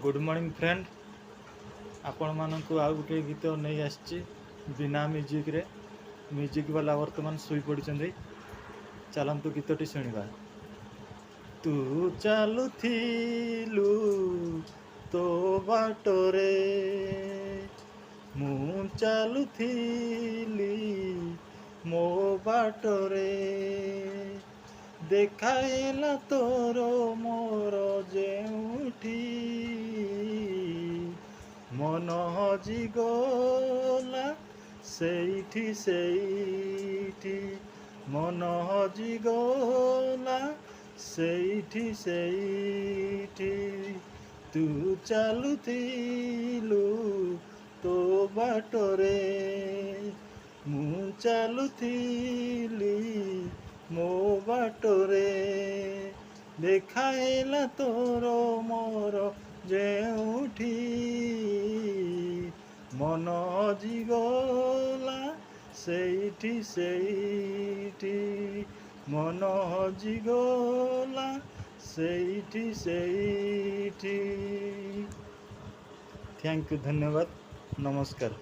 Good morning friend आपण मानक आउ गोटे गीत नहीं आसी बिना म्यूजिक रे म्यूजिक वाला वर्तमान शुई पड़ी चलतु गीतटी शुणा। तू चलुथिलु तो बाटरे मु चलुथिली मो बाटरे देखाइला तोर मोर जेउठी मन हजिगला सेठी सेठी मन हजिगला सेठी सेठी तू चलुथिलु तो बाटरे मु चलुथिली मो बाटरे देखाइला तोर मोर जेउठी मन हजिगला सेठी सेठी मन हजिगला सेठी सेठी। थैंक यू, धन्यवाद, नमस्कार।